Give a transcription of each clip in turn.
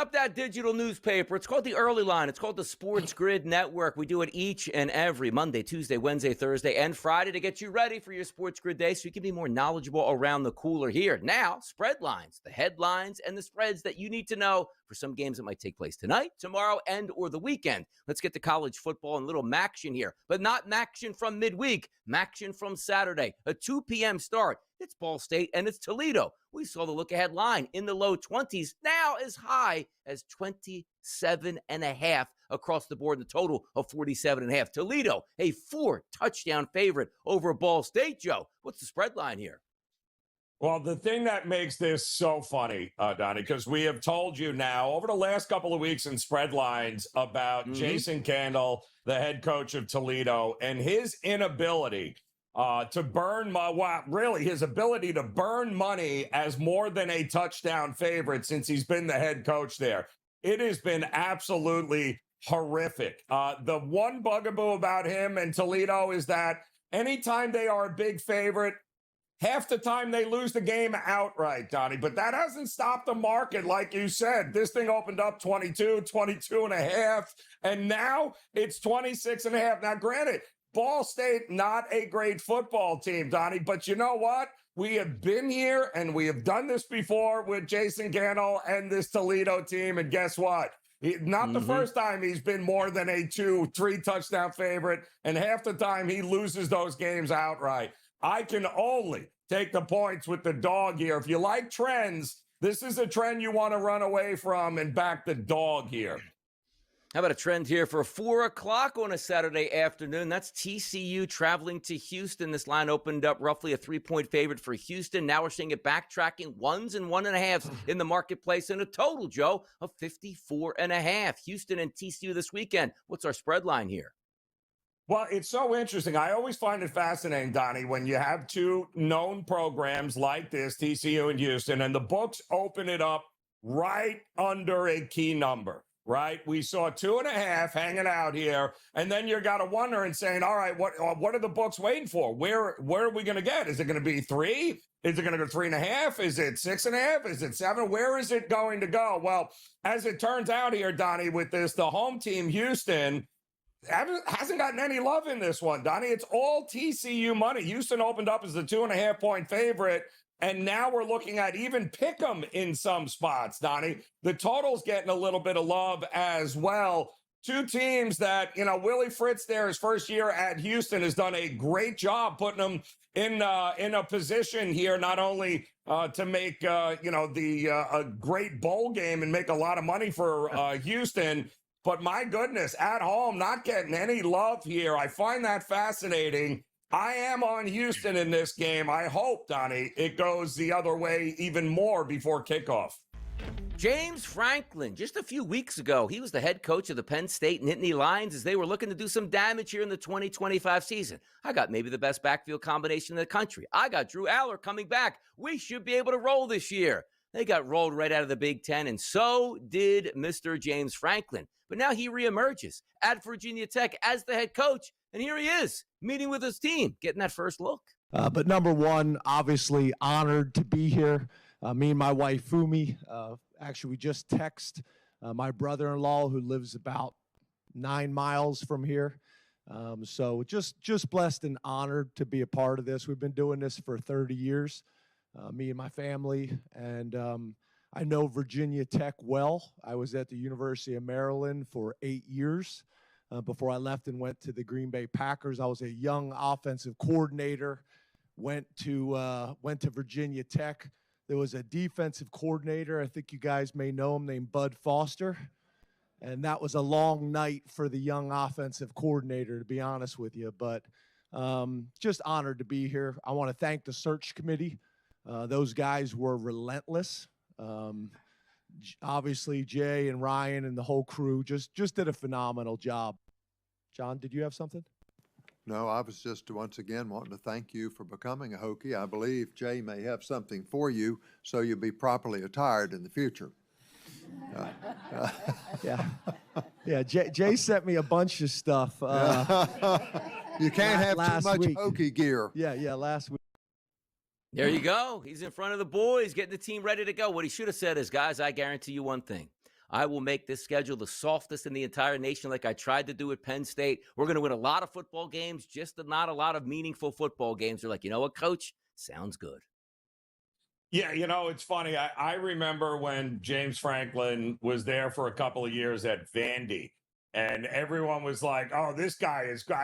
up that digital newspaper. It's called the Early Line. It's called the SportsGrid Network. We do it each and every Monday, Tuesday, Wednesday, Thursday, and Friday to get you ready for your SportsGrid day so you can be more knowledgeable around the cooler here. Now, spread lines, the headlines, and the spreads that you need to know for some games that might take place tonight, tomorrow, and or the weekend. Let's get to college football and a little Maction here, but not Maction from midweek, Maction from Saturday, a 2 p.m. start. It's Ball State and it's Toledo. We saw the look-ahead line in the low 20s, now as high as 27.5 across the board, the total of 47.5. Toledo, a 4-touchdown favorite over Ball State, Joe. What's the spread line here? Well, the thing that makes this so funny, Donnie, because we have told you now over the last couple of weeks in spread lines about Jason Candle, the head coach of Toledo, and his inability to burn his ability to burn money as more than a touchdown favorite since he's been the head coach there. It has been absolutely horrific. The one bugaboo about him and Toledo is that anytime they are a big favorite, half the time they lose the game outright, Donnie. But that hasn't stopped the market, like you said. This thing opened up 22 and a half, and now it's 26 and a half. Now, granted, Ball State, not a great football team, Donnie, but you know what? We have been here and we have done this before with Jason Candle and this Toledo team, and guess what? Not the first time he's been more than a 2-3 touchdown favorite, and half the time he loses those games outright. I can only take the points with the dog here. If you like trends, this is a trend you want to run away from and back the dog here. How about a trend here for 4 o'clock on a Saturday afternoon? That's TCU traveling to Houston. This line opened up roughly a 3-point favorite for Houston. Now we're seeing it backtracking 1s and 1.5s in the marketplace, and a total, Joe, of 54.5. Houston and TCU this weekend. What's our spread line here? Well, it's so interesting. I always find it fascinating, Donnie, when you have two known programs like this, TCU and Houston, and the books open it up right under a key number. Right? We saw 2.5 hanging out here. And then you got to wonder and saying, all right, what are the books waiting for? Where are we going to get? Is it going to be 3? Is it going to go 3.5? Is it 6.5? Is it 7? Where is it going to go? Well, as it turns out here, Donnie, with this, the home team, Houston, hasn't gotten any love in this one, Donnie. It's all TCU money. Houston opened up as the 2.5-point favorite. And now we're looking at even Pick'em in some spots, Donnie. The total's getting a little bit of love as well. Two teams that, Willie Fritz there, his first year at Houston, has done a great job putting them in a position here, not only to make, a great bowl game and make a lot of money for Houston, but my goodness, at home, not getting any love here. I find that fascinating. I am on Houston in this game. I hope, Donnie, it goes the other way even more before kickoff. James Franklin, just a few weeks ago, he was the head coach of the Penn State Nittany Lions as they were looking to do some damage here in the 2025 season. I got maybe the best backfield combination in the country. I got Drew Aller coming back. We should be able to roll this year. They got rolled right out of the Big Ten, and so did Mr. James Franklin. But now he reemerges at Virginia Tech as the head coach, and here he is, meeting with his team, getting that first look. But number one, obviously honored to be here. Me and my wife, Fumi, actually we just text my brother-in-law who lives about 9 miles from here. So just blessed and honored to be a part of this. We've been doing this for 30 years, me and my family, and I know Virginia Tech well. I was at the University of Maryland for 8 years. Before I left and went to the Green Bay Packers. I was a young offensive coordinator, went to Virginia Tech. There was a defensive coordinator, I think you guys may know him, named Bud Foster. And that was a long night for the young offensive coordinator, to be honest with you. But just honored to be here. I want to thank the search committee. Those guys were relentless. Obviously, Jay and Ryan and the whole crew just did a phenomenal job. John, did you have something? No, I was just once again wanting to thank you for becoming a Hokie. I believe Jay may have something for you, so you'll be properly attired in the future. Yeah. Jay sent me a bunch of stuff. You can't have too much week. Hokie gear. Yeah, last week. There you go. He's in front of the boys, getting the team ready to go. What he should have said is, guys, I guarantee you one thing. I will make this schedule the softest in the entire nation like I tried to do at Penn State. We're going to win a lot of football games, just not a lot of meaningful football games. They're like, you know what, Coach? Sounds good. Yeah, it's funny. I remember when James Franklin was there for a couple of years at Vandy, and everyone was like, "Oh, this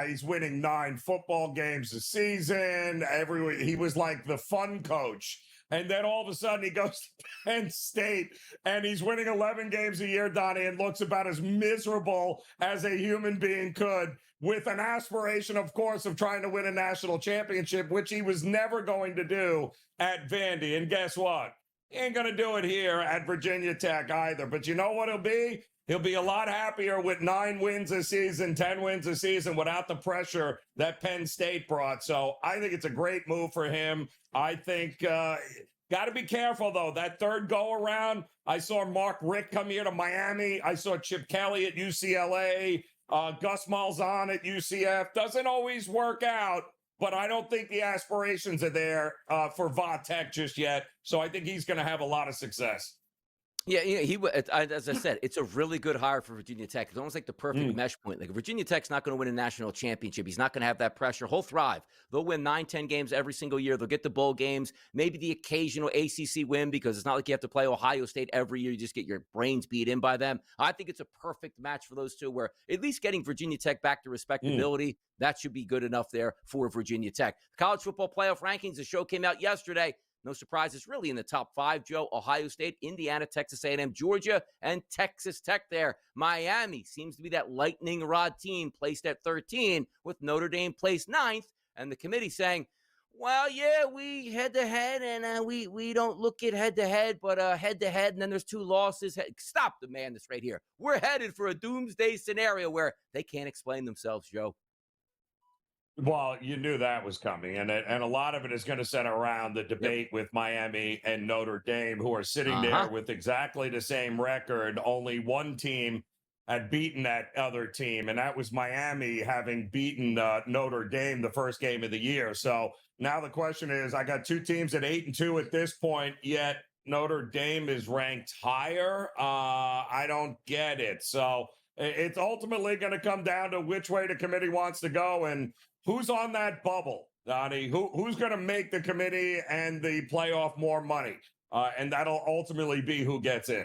he's winning 9 football games a season." He was like the fun coach. And then all of a sudden he goes to Penn State and he's winning 11 games a year, Donnie, and looks about as miserable as a human being could, with an aspiration, of course, of trying to win a national championship, which he was never going to do at Vandy. And guess what? He ain't going to do it here at Virginia Tech either. But you know what he'll be? He'll be a lot happier with 9 wins a season, 10 wins a season without the pressure that Penn State brought. So I think it's a great move for him. I think got to be careful, though. That third go-around, I saw Mark Richt come here to Miami. I saw Chip Kelly at UCLA, Gus Malzahn at UCF. Doesn't always work out, but I don't think the aspirations are there for Va Tech just yet. So I think he's going to have a lot of success. Yeah, as I said, it's a really good hire for Virginia Tech. It's almost like the perfect mesh point. Like, Virginia Tech's not going to win a national championship. He's not going to have that pressure. He'll thrive. They'll win 9, 10 games every single year. They'll get the bowl games, maybe the occasional ACC win, because it's not like you have to play Ohio State every year. You just get your brains beat in by them. I think it's a perfect match for those two, where at least getting Virginia Tech back to respectability, that should be good enough there for Virginia Tech. College football playoff rankings, the show came out yesterday. No surprises really in the top 5, Joe. Ohio State, Indiana, Texas A&M, Georgia, and Texas Tech there. Miami seems to be that lightning rod team, placed at 13, with Notre Dame placed 9th, and the committee saying, well, yeah, we head-to-head, and we don't look at head-to-head, but head-to-head, and then there's 2 losses. Stop the madness right here. We're headed for a doomsday scenario where they can't explain themselves, Joe. Well, you knew that was coming, and a lot of it is going to center around the debate with Miami and Notre Dame, who are sitting there with exactly the same record. Only one team had beaten that other team, and that was Miami, having beaten Notre Dame the first game of the year. So now the question is, I got 2 teams at 8-2 at this point, yet Notre Dame is ranked higher. I don't get it. So it's ultimately going to come down to which way the committee wants to go, and who's on that bubble, Donnie? Who's going to make the committee and the playoff more money? And that'll ultimately be who gets in.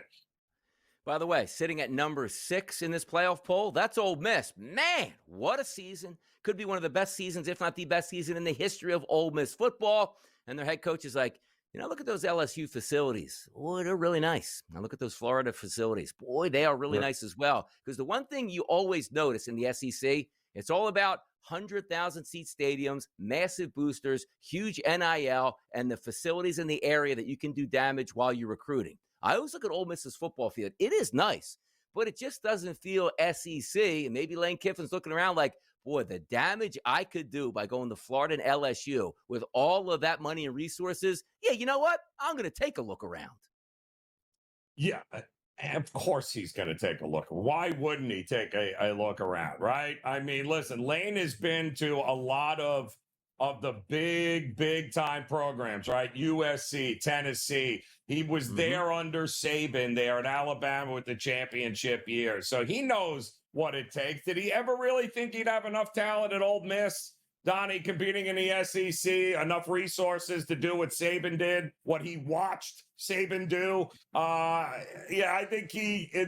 By the way, sitting at number 6 in this playoff poll, that's Ole Miss. Man, what a season. Could be one of the best seasons, if not the best season in the history of Ole Miss football. And their head coach is like, look at those LSU facilities. Boy, they're really nice. Now look at those Florida facilities. Boy, they are really nice as well. Because the one thing you always notice in the SEC, it's all about 100,000 seat stadiums, massive boosters, huge NIL, and the facilities in the area that you can do damage while you're recruiting. I always look at Ole Miss's football field. It is nice, but it just doesn't feel SEC. And maybe Lane Kiffin's looking around like, boy, the damage I could do by going to Florida and LSU with all of that money and resources. Yeah, you know what? I'm going to take a look around. Yeah, of course he's going to take a look. Why wouldn't he take a look around, right? I mean, listen, Lane has been to a lot of the big time programs, right? USC, Tennessee. He was there under Saban there in Alabama with the championship year. So he knows what it takes. Did he ever really think he'd have enough talent at Ole Miss? Donnie, competing in the SEC, enough resources to do what Saban did, what he watched Saban do. Yeah, I think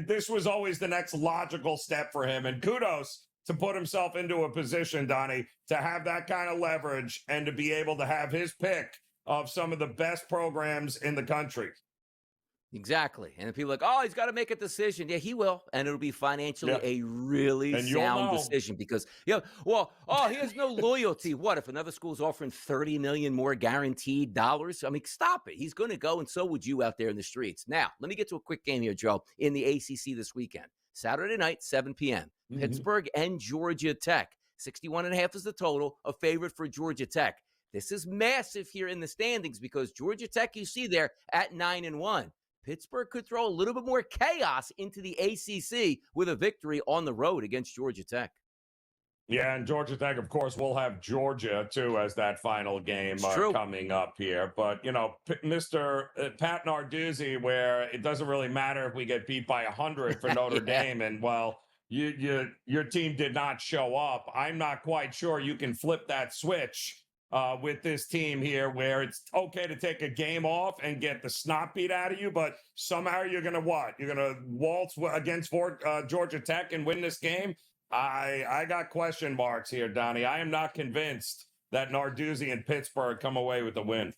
this was always the next logical step for him. And kudos to put himself into a position, Donnie, to have that kind of leverage and to be able to have his pick of some of the best programs in the country. Exactly. And people are like, oh, he's got to make a decision. Yeah, he will. And it'll be financially a really sound decision because, he has no loyalty. What if another school's offering $30 million more guaranteed dollars? I mean, stop it. He's going to go, and so would you out there in the streets. Now, let me get to a quick game here, Joe, in the ACC this weekend. Saturday night, 7 p.m. Pittsburgh and Georgia Tech. 61.5 is the total, a favorite for Georgia Tech. This is massive here in the standings because Georgia Tech, you see there, at 9-1. Pittsburgh could throw a little bit more chaos into the ACC with a victory on the road against Georgia Tech. Yeah, and Georgia Tech, of course, will have Georgia, too, as that final game coming up here. But, Mr. Pat Narduzzi, where it doesn't really matter if we get beat by 100 for Notre Dame. And, well, your team did not show up. I'm not quite sure you can flip that switch with this team here, where it's okay to take a game off and get the snot beat out of you, but somehow you're going to what? You're going to waltz against Georgia Tech and win this game? I got question marks here, Donnie. I am not convinced that Narduzzi and Pittsburgh come away with the win.